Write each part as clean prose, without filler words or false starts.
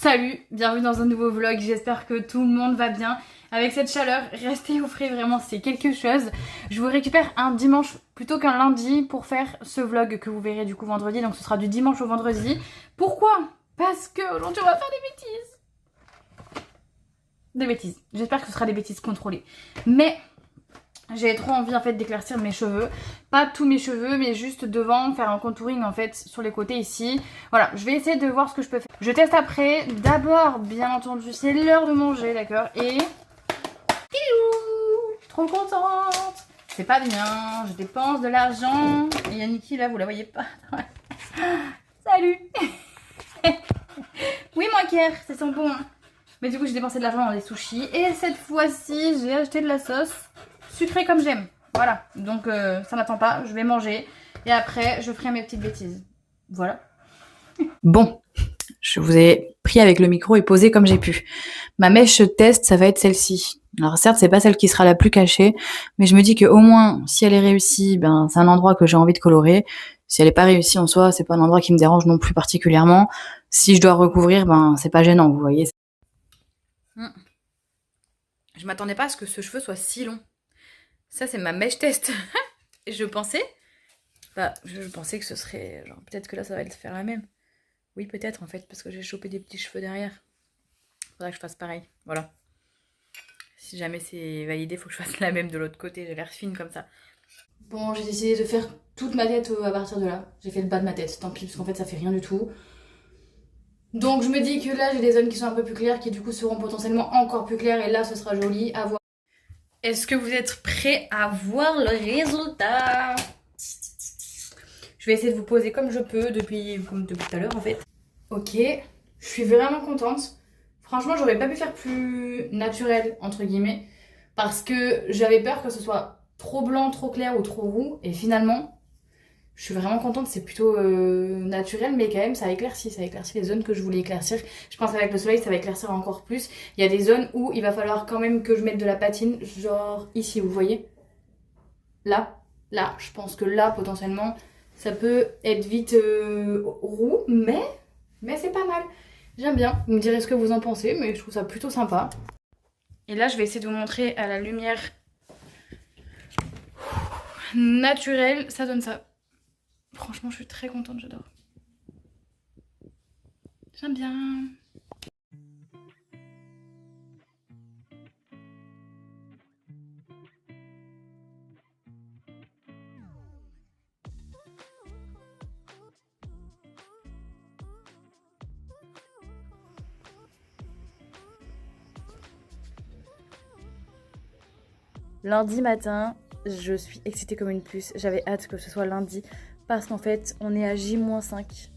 Salut, bienvenue dans un nouveau vlog, j'espère que tout le monde va bien. Avec cette chaleur, restez au frais, vraiment c'est quelque chose. Je vous récupère un dimanche plutôt qu'un lundi pour faire ce vlog que vous verrez du coup vendredi. Donc ce sera du dimanche au vendredi. Pourquoi? Parce que aujourd'hui on va faire des bêtises. Des bêtises, j'espère que ce sera des bêtises contrôlées. Mais j'ai trop envie en fait d'éclaircir mes cheveux. Pas tous mes cheveux mais juste devant, faire un contouring en fait sur les côtés ici. Voilà, je vais essayer de voir ce que je peux faire. Je teste après. D'abord, bien entendu, c'est l'heure de manger, d'accord? Et... trop contente. C'est pas bien, je dépense de l'argent. Et il y a Niki là, vous la voyez pas. Salut. Oui, moi Kier, c'est son bon. Mais du coup, j'ai dépensé de l'argent dans les sushis. Et cette fois-ci, j'ai acheté de la sauce sucrée comme j'aime. Voilà, donc ça n'attend pas, je vais manger. Et après, je ferai mes petites bêtises. Voilà. Bon, je vous ai pris avec le micro et posé comme j'ai pu. Ma mèche test, ça va être celle-ci. Alors certes, c'est pas celle qui sera la plus cachée, mais je me dis que au moins, si elle est réussie, ben c'est un endroit que j'ai envie de colorer. Si elle est pas réussie en soi, c'est pas un endroit qui me dérange non plus particulièrement. Si je dois recouvrir, ben c'est pas gênant, vous voyez. Je m'attendais pas à ce que ce cheveu soit si long. Ça, c'est ma mèche test. je pensais que ce serait... genre peut-être que là, ça va faire la même. Oui, peut-être, en fait, parce que j'ai chopé des petits cheveux derrière. Faudrait que je fasse pareil. Voilà. Si jamais c'est validé, faut que je fasse la même de l'autre côté. J'ai l'air fine comme ça. Bon, j'ai décidé de faire toute ma tête à partir de là. J'ai fait le bas de ma tête, tant pis, parce qu'en fait, ça fait rien du tout. Donc, je me dis que là, j'ai des zones qui sont un peu plus claires, qui du coup seront potentiellement encore plus claires. Et là, ce sera joli à voir. Est-ce que vous êtes prêts à voir le résultat? Je vais essayer de vous poser comme je peux depuis tout à l'heure en fait. Ok, je suis vraiment contente. Franchement, j'aurais pas pu faire plus naturel entre guillemets parce que j'avais peur que ce soit trop blanc, trop clair ou trop roux. Et finalement, je suis vraiment contente. C'est plutôt naturel, mais quand même ça éclaircit les zones que je voulais éclaircir. Je pense qu'avec le soleil, ça va éclaircir encore plus. Il y a des zones où il va falloir quand même que je mette de la patine, genre ici, vous voyez? Là, je pense que là, potentiellement, ça peut être vite roux, mais c'est pas mal. J'aime bien. Vous me direz ce que vous en pensez, mais je trouve ça plutôt sympa. Et là, je vais essayer de vous montrer à la lumière naturelle. Ça donne ça. Franchement, je suis très contente, j'adore. J'aime bien. Lundi matin, je suis excitée comme une puce. J'avais hâte que ce soit lundi parce qu'en fait, on est à J-5.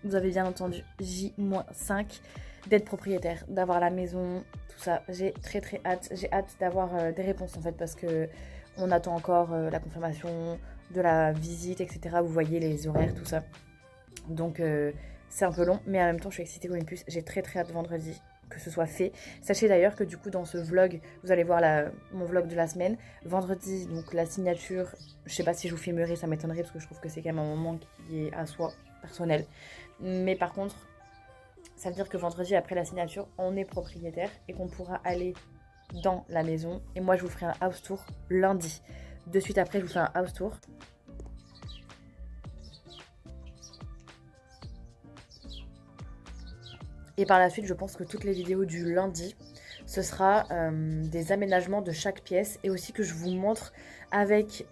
Vous avez bien entendu, J-5 d'être propriétaire, d'avoir la maison, tout ça. J'ai très hâte. J'ai hâte d'avoir des réponses en fait parce que on attend encore la confirmation de la visite, etc. Vous voyez les horaires, tout ça. Donc c'est un peu long, mais en même temps, je suis excitée comme une puce. J'ai très hâte vendredi que ce soit fait. Sachez d'ailleurs que du coup dans ce vlog, vous allez voir mon vlog de la semaine. Vendredi, donc la signature, je sais pas si je vous filmerai, ça m'étonnerait parce que je trouve que c'est quand même un moment qui est à soi, personnel. Mais par contre, ça veut dire que vendredi après la signature, on est propriétaire et qu'on pourra aller dans la maison. Et moi je vous ferai un house tour lundi. De suite après, je vous fais un house tour. Et par la suite, je pense que toutes les vidéos du lundi, ce sera des aménagements de chaque pièce et aussi que je vous montre avec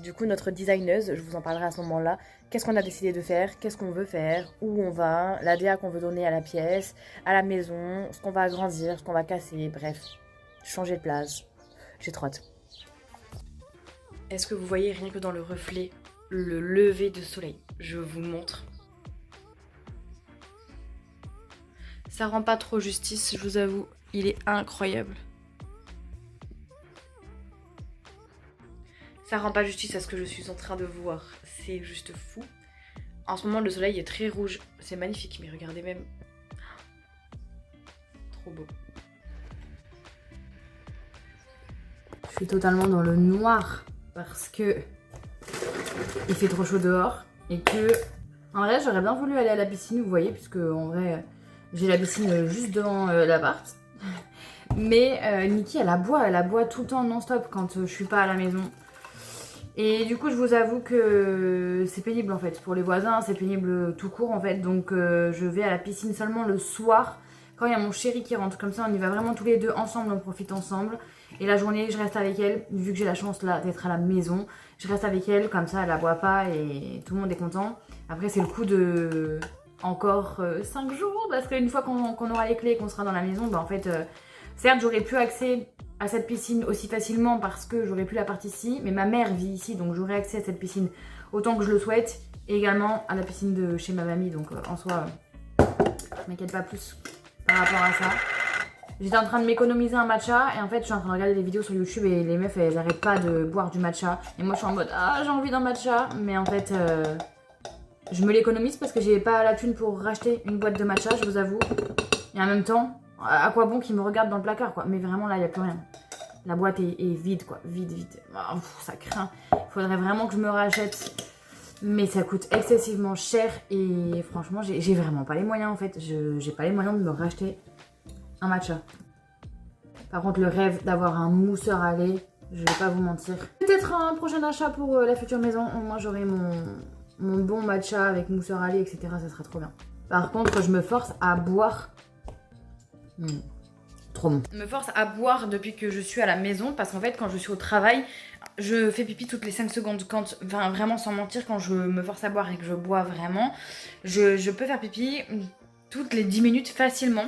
du coup notre designeuse, je vous en parlerai à ce moment-là, qu'est-ce qu'on a décidé de faire, qu'est-ce qu'on veut faire, où on va, la DA qu'on veut donner à la pièce, à la maison, ce qu'on va agrandir, ce qu'on va casser, bref, changer de place. J'ai trop hâte. Est-ce que vous voyez rien que dans le reflet, le lever de soleil? Je vous montre. Ça rend pas trop justice, je vous avoue, il est incroyable. Ça rend pas justice à ce que je suis en train de voir, c'est juste fou. En ce moment, le soleil est très rouge, c'est magnifique, mais regardez même. Trop beau. Je suis totalement dans le noir parce que il fait trop chaud dehors et que en vrai j'aurais bien voulu aller à la piscine, vous voyez, puisque en vrai J'ai la piscine juste devant l'appart. Mais Niki, elle aboie tout le temps non-stop quand je suis pas à la maison. Et du coup, je vous avoue que c'est pénible en fait. Pour les voisins, c'est pénible tout court en fait. Donc je vais à la piscine seulement le soir. Quand il y a mon chéri qui rentre, comme ça on y va vraiment tous les deux ensemble, on profite ensemble. Et la journée, je reste avec elle, vu que j'ai la chance là d'être à la maison. Je reste avec elle, comme ça elle aboie pas et tout le monde est content. Après, c'est le coup de encore 5 jours, parce qu'une fois qu'on aura les clés et qu'on sera dans la maison, bah en fait, certes, j'aurais plus accès à cette piscine aussi facilement parce que j'aurais plus l'appart ici, mais ma mère vit ici, donc j'aurai accès à cette piscine autant que je le souhaite, et également à la piscine de chez ma mamie, donc en soi, je m'inquiète pas plus par rapport à ça. J'étais en train de m'économiser un matcha, et en fait je suis en train de regarder des vidéos sur YouTube et les meufs elles arrêtent pas de boire du matcha, et moi je suis en mode ah j'ai envie d'un matcha, mais en fait je me l'économise parce que j'ai pas la thune pour racheter une boîte de matcha, je vous avoue, et en même temps à quoi bon qu'ils me regardent dans le placard quoi. Mais vraiment là il n'y a plus rien. La boîte est vide quoi. Vide. Oh, ça craint. Il faudrait vraiment que je me rachète. Mais ça coûte excessivement cher. Et franchement j'ai vraiment pas les moyens en fait. J'ai pas les moyens de me racheter un matcha. Par contre le rêve d'avoir un mousseur à lait, je vais pas vous mentir. Peut-être un prochain achat pour la future maison. Au moins j'aurai mon bon matcha avec mousseur à lait etc. Ça sera trop bien. Par contre je me force à boire. Trop bon. Je me force à boire depuis que je suis à la maison parce qu'en fait quand je suis au travail je fais pipi toutes les 5 secondes. Quand, enfin vraiment sans mentir, quand je me force à boire et que je bois vraiment, je peux faire pipi toutes les 10 minutes facilement.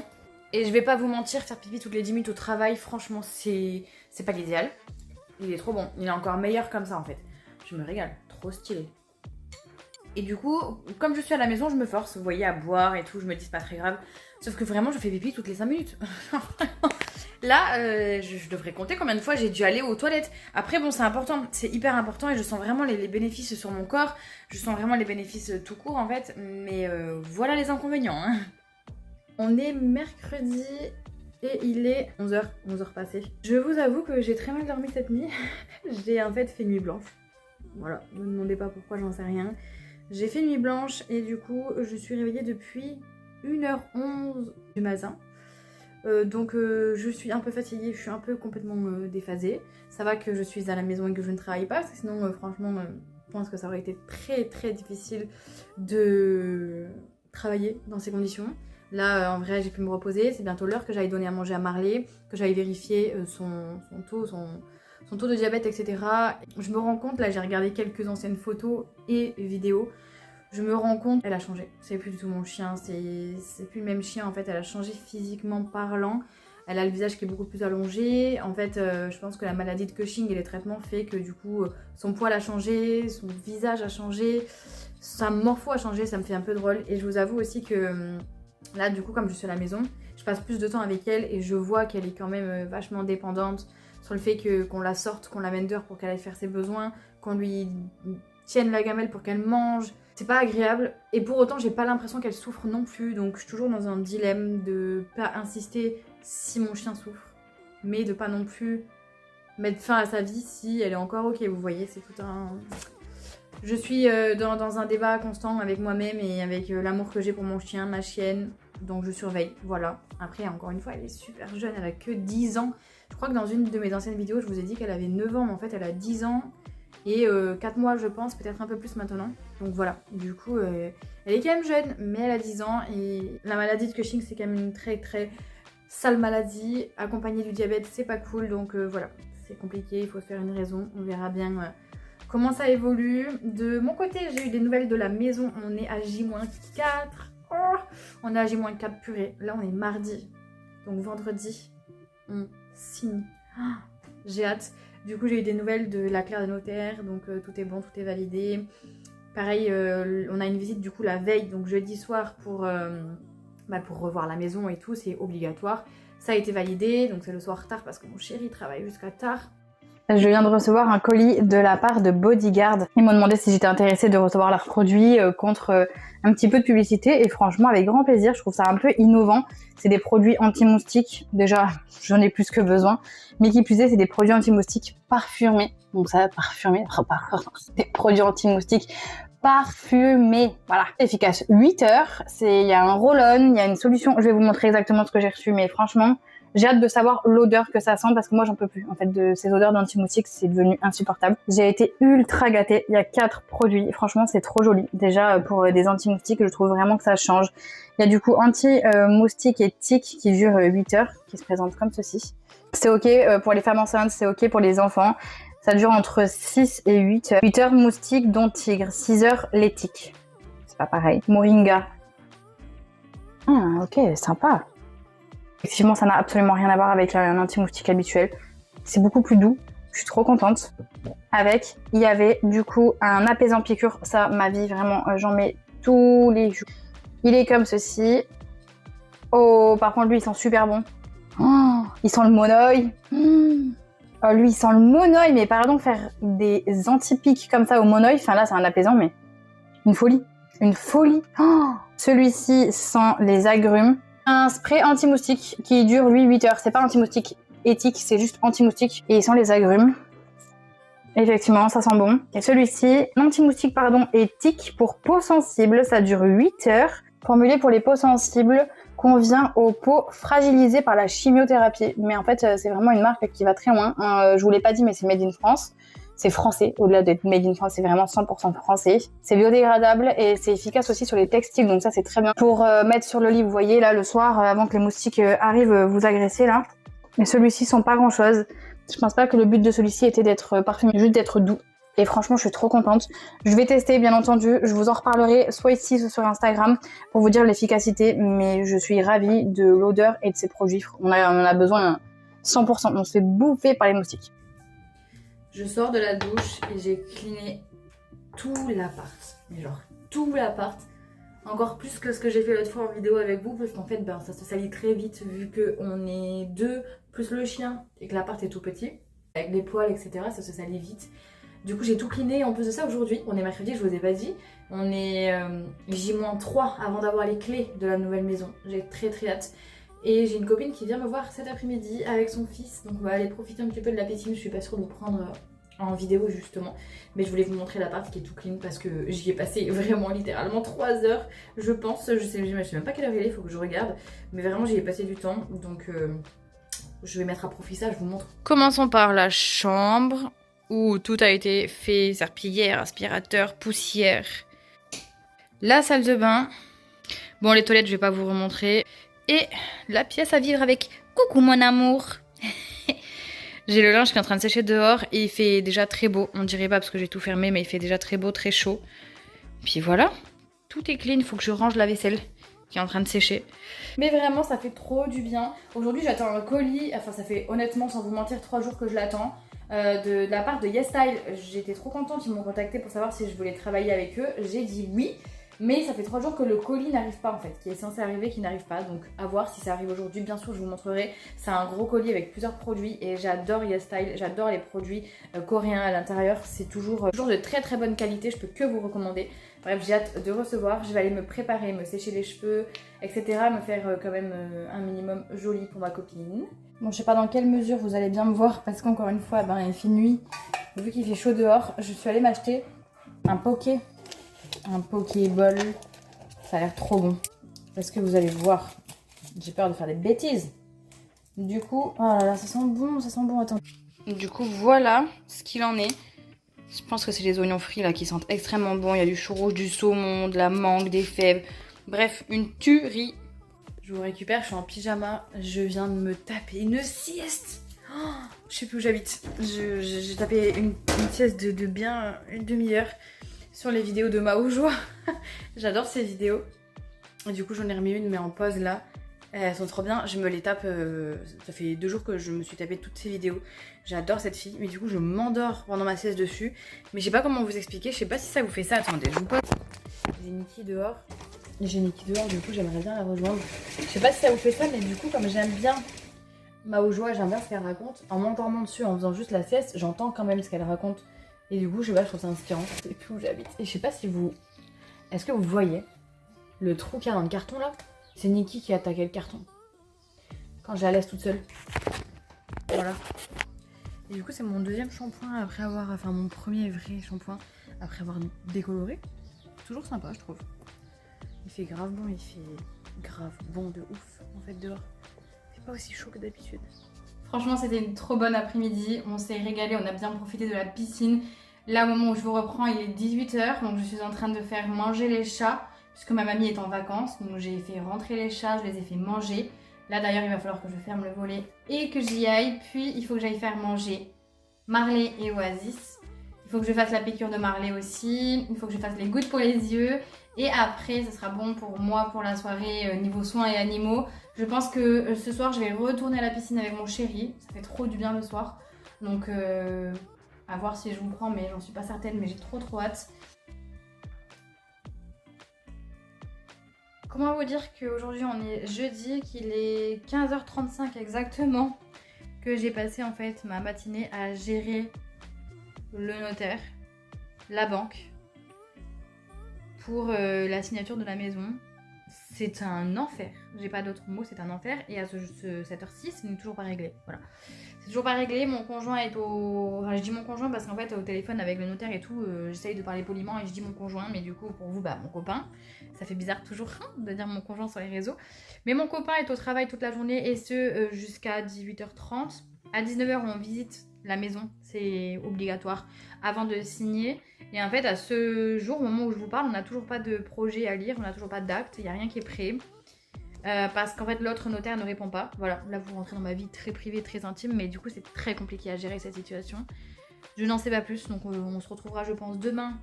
Et je vais pas vous mentir, faire pipi toutes les 10 minutes au travail, franchement c'est pas l'idéal. Il est trop bon, il est encore meilleur comme ça en fait. Je me régale, trop stylé. Et du coup, comme je suis à la maison, je me force, vous voyez, à boire et tout, je me dis c'est pas très grave. Sauf que vraiment, je fais pipi toutes les 5 minutes. Là, je devrais compter combien de fois j'ai dû aller aux toilettes. Après, bon, c'est important, c'est hyper important et je sens vraiment les bénéfices sur mon corps. Je sens vraiment les bénéfices tout court en fait. Mais voilà les inconvénients. Hein. On est mercredi et il est 11h passé. Je vous avoue que j'ai très mal dormi cette nuit. J'ai en fait fait nuit blanche. Voilà, ne me demandez pas pourquoi, j'en sais rien. J'ai fait nuit blanche et du coup je suis réveillée depuis 1h11 du matin. Donc je suis un peu fatiguée, je suis un peu complètement déphasée. Ça va que je suis à la maison et que je ne travaille pas, parce que sinon franchement je pense que ça aurait été très difficile de travailler dans ces conditions. Là en vrai j'ai pu me reposer, c'est bientôt l'heure que j'aille donner à manger à Marley, que j'aille vérifier son taux de diabète, etc. Je me rends compte, là j'ai regardé quelques anciennes photos et vidéos, je me rends compte, elle a changé. C'est plus du tout mon chien, c'est plus le même chien en fait, elle a changé physiquement parlant. Elle a le visage qui est beaucoup plus allongé. En fait, je pense que la maladie de Cushing et les traitements fait que du coup, son poil a changé, son visage a changé, sa morpho a changé, ça me fait un peu drôle. Et je vous avoue aussi que là, du coup, comme je suis à la maison, je passe plus de temps avec elle et je vois qu'elle est quand même vachement dépendante sur le fait qu'on la sorte, qu'on l'amène dehors pour qu'elle aille faire ses besoins, qu'on lui tienne la gamelle pour qu'elle mange. C'est pas agréable et pour autant j'ai pas l'impression qu'elle souffre non plus, donc je suis toujours dans un dilemme de pas insister si mon chien souffre, mais de pas non plus mettre fin à sa vie si elle est encore ok, vous voyez, c'est tout un... Je suis dans un débat constant avec moi-même et avec l'amour que j'ai pour mon chien, ma chienne, donc je surveille, voilà. Après encore une fois elle est super jeune, elle a que 10 ans, je crois que dans une de mes anciennes vidéos je vous ai dit qu'elle avait 9 ans, mais en fait elle a 10 ans. Et 4 mois je pense, peut-être un peu plus maintenant. Donc voilà, du coup elle est quand même jeune, mais elle a 10 ans. Et la maladie de Cushing c'est quand même une très sale maladie. Accompagnée du diabète c'est pas cool, donc voilà, c'est compliqué, il faut se faire une raison. On verra bien comment ça évolue. De mon côté j'ai eu des nouvelles de la maison, on est à J-4. Oh, on est à J-4 purée, là on est mardi. Donc vendredi on signe. Oh, j'ai hâte. Du coup j'ai eu des nouvelles de la clerc des notaires, donc tout est bon, tout est validé. Pareil, on a une visite du coup la veille, donc jeudi soir pour revoir la maison et tout, c'est obligatoire. Ça a été validé, donc c'est le soir tard parce que mon chéri travaille jusqu'à tard. Je viens de recevoir un colis de la part de Bodyguard. Ils m'ont demandé si j'étais intéressée de recevoir leurs produits contre un petit peu de publicité. Et franchement, avec grand plaisir, je trouve ça un peu innovant. C'est des produits anti-moustiques. Déjà, j'en ai plus que besoin. Mais qui plus est, c'est des produits anti-moustiques parfumés. Donc ça, parfumé, des produits anti-moustiques parfumé. Voilà, efficace. 8 heures, il y a un roll-on, il y a une solution. Je vais vous montrer exactement ce que j'ai reçu, mais franchement, j'ai hâte de savoir l'odeur que ça sent parce que moi j'en peux plus. En fait, de ces odeurs d'anti-moustique, c'est devenu insupportable. J'ai été ultra gâtée. Il y a 4 produits. Franchement, c'est trop joli. Déjà, pour des anti-moustiques, je trouve vraiment que ça change. Il y a du coup anti-moustique et tique qui dure 8 heures, qui se présente comme ceci. C'est ok pour les femmes enceintes, c'est ok pour les enfants. Ça dure entre 6 et 8 heures. 8 heures moustique, dont tigre. 6 heures les tiques. C'est pas pareil. Moringa. Ah, ok, sympa. Effectivement, ça n'a absolument rien à voir avec un anti-moustique habituel. C'est beaucoup plus doux. Je suis trop contente. Avec, il y avait du coup un apaisant piqûre. Ça, ma vie, vraiment, j'en mets tous les jours. Il est comme ceci. Oh, par contre, lui, il sent super bon. Oh, il sent le monoeil. Oh, lui, il sent le monoeil. Mais pardon, faire des anti-piques comme ça au monoeil, enfin là, c'est un apaisant, mais une folie. Une folie. Oh, celui-ci sent les agrumes. Un spray anti-moustique qui dure, lui, 8 heures. C'est pas anti-moustique éthique, c'est juste anti-moustique. Et il sent les agrumes. Effectivement, ça sent bon. Et celui-ci, anti-moustique, pardon, éthique pour peau sensible. Ça dure 8 heures. Formulé pour les peaux sensibles, convient aux peaux fragilisées par la chimiothérapie. Mais en fait, c'est vraiment une marque qui va très loin. Je vous l'ai pas dit, mais c'est made in France. C'est français, au-delà d'être made in France, c'est vraiment 100% français. C'est biodégradable et c'est efficace aussi sur les textiles, donc ça c'est très bien. Pour mettre sur le lit, vous voyez là le soir, avant que les moustiques arrivent vous agresser là. Mais celui-ci sent pas grand chose. Je pense pas que le but de celui-ci était d'être parfumé, juste d'être doux. Et franchement, je suis trop contente. Je vais tester, bien entendu. Je vous en reparlerai soit ici, soit sur Instagram pour vous dire l'efficacité. Mais je suis ravie de l'odeur et de ces produits. On en a besoin 100%. On se fait bouffer par les moustiques. Je sors de la douche et j'ai cleané tout l'appart. Mais genre tout l'appart. Encore plus que ce que j'ai fait l'autre fois en vidéo avec vous. Parce qu'en fait, ça se salit très vite vu qu'on est deux plus le chien et que l'appart est tout petit. Avec les poils, etc. Ça se salit vite. Du coup, j'ai tout cleané. En plus de ça, aujourd'hui, on est mercredi, je vous ai pas dit. On est J-3 avant d'avoir les clés de la nouvelle maison. J'ai très hâte. Et j'ai une copine qui vient me voir cet après-midi avec son fils. Donc on va aller profiter un petit peu de la piscine. Je suis pas sûre de vous prendre en vidéo justement. Mais je voulais vous montrer l'appart qui est tout clean parce que j'y ai passé vraiment littéralement 3 heures. Je pense, je sais même pas quelle heure il est, il faut que je regarde. Mais vraiment j'y ai passé du temps. Donc je vais mettre à profit ça, je vous montre. Commençons par la chambre où tout a été fait. Serpillière, aspirateur, poussière. La salle de bain. Bon, les toilettes je vais pas vous remontrer. Et la pièce à vivre avec coucou mon amour. J'ai le linge qui est en train de sécher dehors et il fait déjà très beau. On dirait pas parce que j'ai tout fermé, mais il fait déjà très beau, très chaud. Puis voilà, tout est clean. Il faut que je range la vaisselle qui est en train de sécher. Mais vraiment, ça fait trop du bien. Aujourd'hui, j'attends un colis. Enfin, ça fait honnêtement, sans vous mentir, 3 jours que je l'attends. De la part de YesStyle. J'étais trop contente. Ils m'ont contacté pour savoir si je voulais travailler avec eux. J'ai dit oui. Mais ça fait 3 jours que le colis n'arrive pas en fait, qui est censé arriver, qui n'arrive pas. Donc à voir si ça arrive aujourd'hui, bien sûr je vous montrerai. C'est un gros colis avec plusieurs produits et j'adore YesStyle, j'adore les produits coréens à l'intérieur. C'est toujours de très bonne qualité, je peux que vous recommander. Bref, j'ai hâte de recevoir, je vais aller me préparer, me sécher les cheveux, etc. Me faire quand même un minimum joli pour ma copine. Bon, je sais pas dans quelle mesure vous allez bien me voir parce qu'encore une fois, il fait nuit. Vu qu'il fait chaud dehors, je suis allée m'acheter un poké. Un Pokéball, ça a l'air trop bon. Parce que vous allez voir, j'ai peur de faire des bêtises. Du coup, oh là là, ça sent bon, attends. Du coup, voilà ce qu'il en est. Je pense que c'est les oignons frits là qui sentent extrêmement bon. Il y a du chou rouge, du saumon, de la mangue, des fèves. Bref, une tuerie. Je vous récupère, je suis en pyjama. Je viens de me taper une sieste. Oh, je sais plus où j'habite. J'ai tapé une sieste de bien une demi-heure. Sur les vidéos de Mao Joie. J'adore ces vidéos. Et du coup j'en ai remis une mais en pause là. Elles sont trop bien, je me les tape. Ça fait 2 jours que je me suis tapé toutes ces vidéos. J'adore cette fille, mais du coup je m'endors pendant ma sieste dessus. Mais je sais pas comment vous expliquer, je sais pas si ça vous fait ça. Attendez, je vous pose. J'ai Niki dehors. Du coup j'aimerais bien la rejoindre. Je sais pas si ça vous fait ça, mais du coup comme j'aime bien Mao Joie, j'aime bien ce qu'elle raconte. En m'endormant dessus, en faisant juste la sieste, j'entends quand même ce qu'elle raconte. Et du coup, je sais pas, je trouve ça inspirant. Je sais plus où j'habite. Et je sais pas si vous... Est-ce que vous voyez le trou qu'il y a dans le carton là? C'est Niki qui a attaqué le carton. Quand je la laisse toute seule. Voilà. Et du coup, c'est mon deuxième shampoing après avoir... Enfin, mon premier vrai shampoing après avoir décoloré. toujours sympa, je trouve. Il fait grave bon, il fait grave bon de ouf en fait dehors. Il fait pas aussi chaud que d'habitude. Franchement, c'était une trop bonne après-midi. On s'est régalé, on a bien profité de la piscine. Là, au moment où je vous reprends, il est 18 h, donc je suis en train de faire manger les chats, puisque ma mamie est en vacances. Donc j'ai fait rentrer les chats, je les ai fait manger. Là d'ailleurs, il va falloir que je ferme le volet et que j'y aille. Puis il faut que j'aille faire manger Marley et Oasis. Il faut que je fasse la piqûre de Marley aussi. Il faut que je fasse les gouttes pour les yeux. Et après, ce sera bon pour moi pour la soirée niveau soins et animaux. Je pense que ce soir, je vais retourner à la piscine avec mon chéri. Ça fait trop du bien le soir. Donc, à voir si je vous prends, mais j'en suis pas certaine. Mais j'ai trop hâte. Comment vous dire qu'aujourd'hui, on est jeudi, qu'il est 15h35 exactement, que j'ai passé en fait ma matinée à gérer le notaire, la banque, pour la signature de la maison. C'est un enfer, j'ai pas d'autre mot, c'est un enfer. Et à cette heure-ci, ce n'est toujours pas réglé. Voilà. C'est toujours pas réglé, mon conjoint est au... Enfin, je dis mon conjoint parce qu'en fait, au téléphone avec le notaire et tout, j'essaye de parler poliment et je dis mon conjoint, mais du coup, pour vous, bah, mon copain. Ça fait bizarre toujours de dire mon conjoint sur les réseaux. Mais mon copain est au travail toute la journée et ce, jusqu'à 18h30. À 19h, on visite la maison, c'est obligatoire, avant de signer. Et en fait, à ce jour, au moment où je vous parle, on n'a toujours pas de projet à lire, on n'a toujours pas d'acte, il n'y a rien qui est prêt. Parce qu'en fait, l'autre notaire ne répond pas. Voilà, là, vous rentrez dans ma vie très privée, très intime, mais du coup, c'est très compliqué à gérer cette situation. Je n'en sais pas plus, donc on se retrouvera, je pense, demain,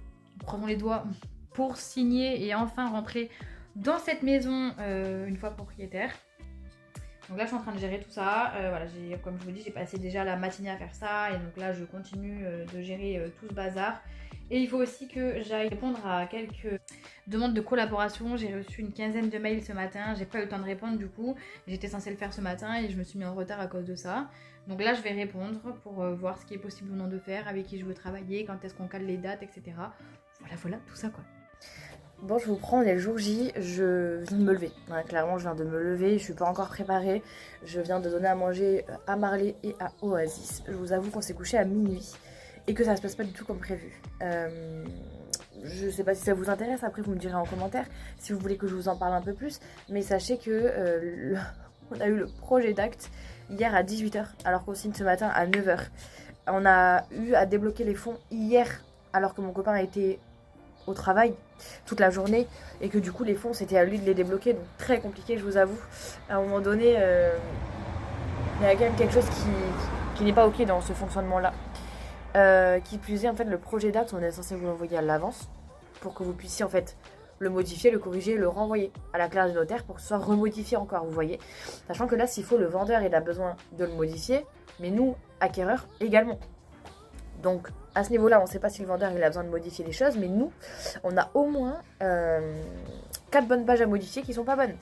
croisons les doigts, pour signer et enfin rentrer dans cette maison une fois propriétaire. Donc là, je suis en train de gérer tout ça. Voilà, comme je vous dis, j'ai passé déjà la matinée à faire ça. Et donc là, je continue de gérer tout ce bazar. Et il faut aussi que j'aille répondre à quelques demandes de collaboration. J'ai reçu une quinzaine de mails ce matin. J'ai pas eu le temps de répondre du coup. J'étais censée le faire ce matin et je me suis mis en retard à cause de ça. Donc là, je vais répondre pour voir ce qui est possible ou non de faire, avec qui je veux travailler, quand est-ce qu'on cale les dates, etc. Voilà, tout ça quoi. Bon, je vous prends, on est le jour J, je viens de me lever. Ouais, clairement, je viens de me lever, je suis pas encore préparée. Je viens de donner à manger à Marley et à Oasis. Je vous avoue qu'on s'est couché à minuit et que ça se passe pas du tout comme prévu. Je sais pas si ça vous intéresse, après vous me direz en commentaire si vous voulez que je vous en parle un peu plus. Mais sachez que on a eu le projet d'acte hier à 18 h alors qu'on signe ce matin à 9 h. On a eu à débloquer les fonds hier alors que mon copain a été au travail toute la journée et que du coup les fonds c'était à lui de les débloquer, donc très compliqué, je vous avoue. À un moment donné il y a quand même quelque chose qui n'est pas ok dans ce fonctionnement là. Qui plus est, en fait, le projet d'acte on est censé vous l'envoyer à l'avance pour que vous puissiez en fait le modifier, le corriger, le renvoyer à la clerc du notaire pour que ce soit remodifié encore, vous voyez, sachant que là s'il faut, le vendeur il a besoin de le modifier, mais nous acquéreurs également. Donc à ce niveau-là, on ne sait pas si le vendeur il a besoin de modifier les choses, mais nous, on a au moins 4 bonnes pages à modifier qui sont pas bonnes.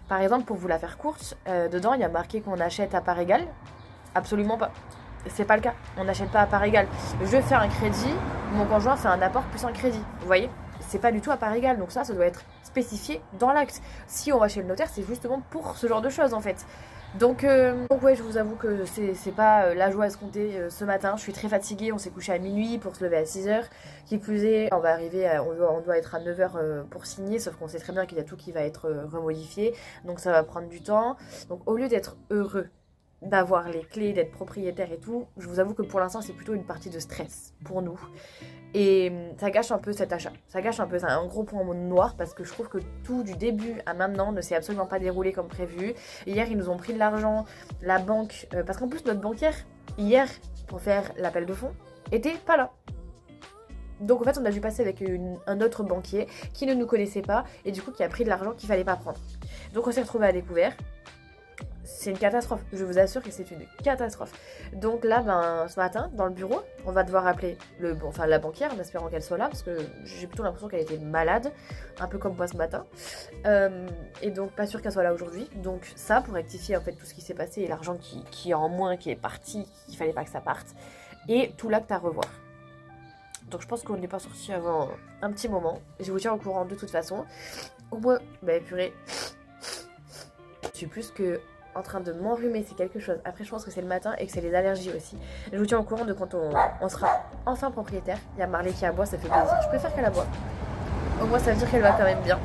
Par exemple, pour vous la faire courte, dedans il y a marqué qu'on achète à part égale. Absolument pas. C'est pas le cas. On n'achète pas à part égale. Je fais un crédit, mon conjoint fait un apport plus un crédit. Vous voyez ? C'est pas du tout à part égale. Donc ça doit être spécifié dans l'acte. Si on va chez le notaire, c'est justement pour ce genre de choses en fait. Donc ouais, je vous avoue que c'est pas la joie à se compter ce matin. Je suis très fatiguée, on s'est couché à minuit pour se lever à 6 h. Qui plus est, on va arriver, on doit être à 9 h pour signer, sauf qu'on sait très bien qu'il y a tout qui va être remodifié. Donc ça va prendre du temps. Donc au lieu d'être heureux d'avoir les clés, d'être propriétaire et tout, je vous avoue que pour l'instant c'est plutôt une partie de stress pour nous. Et ça gâche un peu cet achat. Ça gâche un peu, c'est un gros point noir parce que je trouve que tout du début à maintenant ne s'est absolument pas déroulé comme prévu. Hier ils nous ont pris de l'argent, la banque, parce qu'en plus notre banquière, hier, pour faire l'appel de fonds, était pas là. Donc en fait on a dû passer avec un autre banquier qui ne nous connaissait pas et du coup qui a pris de l'argent qu'il fallait pas prendre. Donc on s'est retrouvé à découvert. C'est une catastrophe, je vous assure que c'est une catastrophe. Donc là, ce matin, dans le bureau, on va devoir appeler la banquière en espérant qu'elle soit là, parce que j'ai plutôt l'impression qu'elle était malade, un peu comme moi ce matin. Et donc pas sûr qu'elle soit là aujourd'hui. Donc ça, pour rectifier en fait tout ce qui s'est passé et l'argent qui est en moins, qui est parti, qu'il fallait pas que ça parte, et tout l'acte à revoir. Donc je pense qu'on n'est pas sorti avant un petit moment. Je vous tiens au courant de toute façon. Au moins, purée, je suis plus que en train de m'enrhumer, c'est quelque chose. Après je pense que c'est le matin et que c'est les allergies aussi. Je vous tiens au courant de quand on sera enfin propriétaire. Il y a Marley qui aboie, ça fait plaisir. Je préfère qu'elle aboie. Au moins ça veut dire qu'elle va quand même bien.